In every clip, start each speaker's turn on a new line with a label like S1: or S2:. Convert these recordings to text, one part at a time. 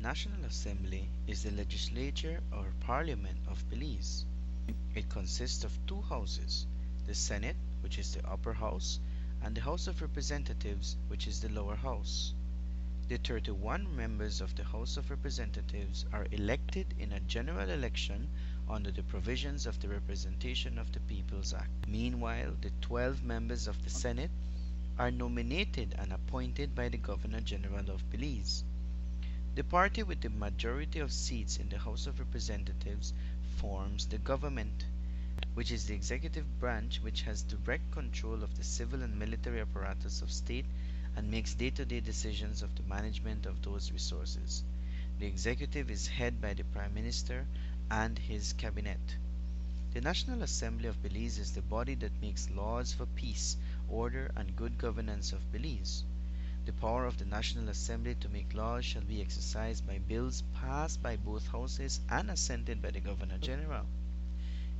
S1: National Assembly is the legislature or parliament of Belize. It consists of two houses, the Senate, which is the upper house, and the House of Representatives, which is the lower house. The 31 members of the House of Representatives are elected in a general election under the provisions of the Representation of the Peoples Act. Meanwhile, the 12 members of the Senate are nominated and appointed by the Governor General of Belize. The party with the majority of seats in the House of Representatives forms the government, which is the executive branch which has direct control of the civil and military apparatus of state and makes day-to-day decisions of the management of those resources. The executive is headed by the Prime Minister and his cabinet. The National Assembly of Belize is the body that makes laws for peace, order, and good governance of Belize. The power of the National Assembly to make laws shall be exercised by bills passed by both houses and assented by the Governor General.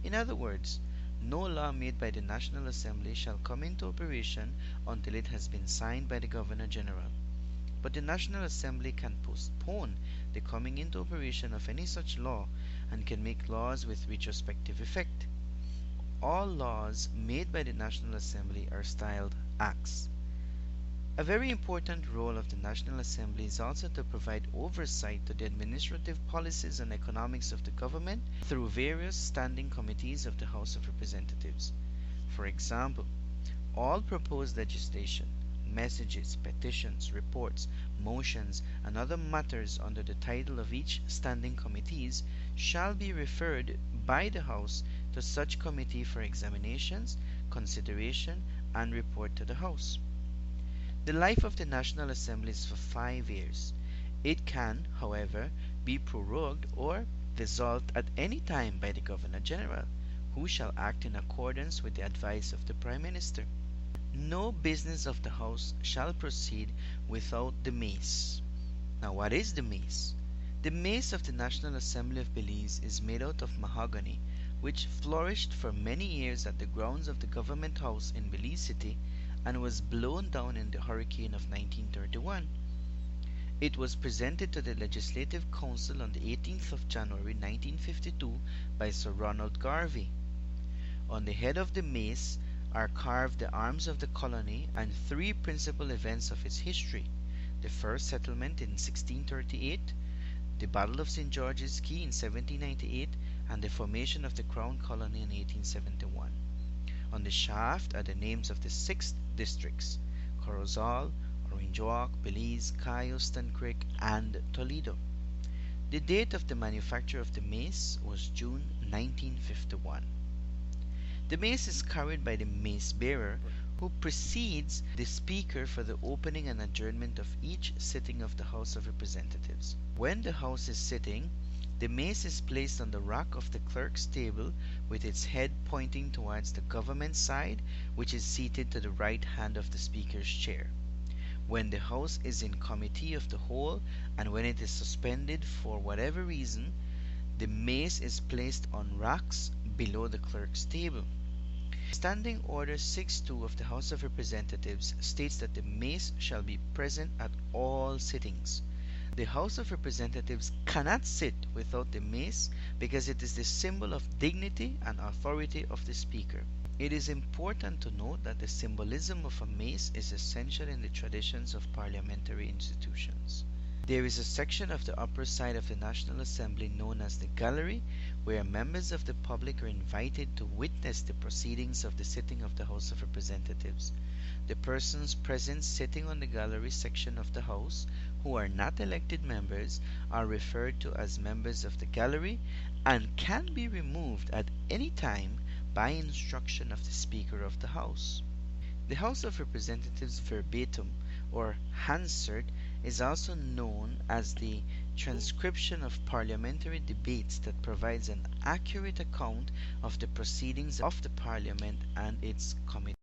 S1: In other words, no law made by the National Assembly shall come into operation until it has been signed by the Governor General. But the National Assembly can postpone the coming into operation of any such law and can make laws with retrospective effect. All laws made by the National Assembly are styled acts. A very important role of the National Assembly is also to provide oversight to the administrative policies and economics of the government through various standing committees of the House of Representatives. For example, all proposed legislation, messages, petitions, reports, motions, and other matters under the title of each standing committees shall be referred by the House to such committee for examinations, consideration, and report to the House. The life of the National Assembly is for 5 years. It can, however, be prorogued or dissolved at any time by the Governor General, who shall act in accordance with the advice of the Prime Minister. No business of the House shall proceed without the mace. Now, what is the mace? The mace of the National Assembly of Belize is made out of mahogany, which flourished for many years at the grounds of the Government House in Belize City and was blown down in the hurricane of 1931. It was presented to the Legislative Council on the 18th of January 1952 by Sir Ronald Garvey. On the head of the mace are carved the arms of the colony and 3 principal events of its history: the first settlement in 1638, the Battle of St. George's Caye in 1798, and the formation of the Crown Colony in 1871. On the shaft are the names of the 6 districts: Corozal, Orange Walk, Belize, Cayusten Creek, and Toledo. The date of the manufacture of the mace was June 1951. The mace is carried by the mace bearer, who precedes the Speaker for the opening and adjournment of each sitting of the House of Representatives. When the House is sitting, the mace is placed on the rack of the clerk's table with its head pointing towards the government side, which is seated to the right hand of the Speaker's chair. When the House is in committee of the whole and when it is suspended for whatever reason, the mace is placed on racks below the clerk's table. Standing Order 6.2 of the House of Representatives states that the mace shall be present at all sittings. The House of Representatives cannot sit without the mace because it is the symbol of dignity and authority of the Speaker. It is important to note that the symbolism of a mace is essential in the traditions of parliamentary institutions. There is a section of the upper side of the National Assembly known as the gallery, where members of the public are invited to witness the proceedings of the sitting of the House of Representatives. The persons present sitting on the gallery section of the House, who are not elected members, are referred to as members of the gallery and can be removed at any time by instruction of the Speaker of the House. The House of Representatives verbatim, or Hansard, is also known as the transcription of parliamentary debates that provides an accurate account of the proceedings of the Parliament and its committees.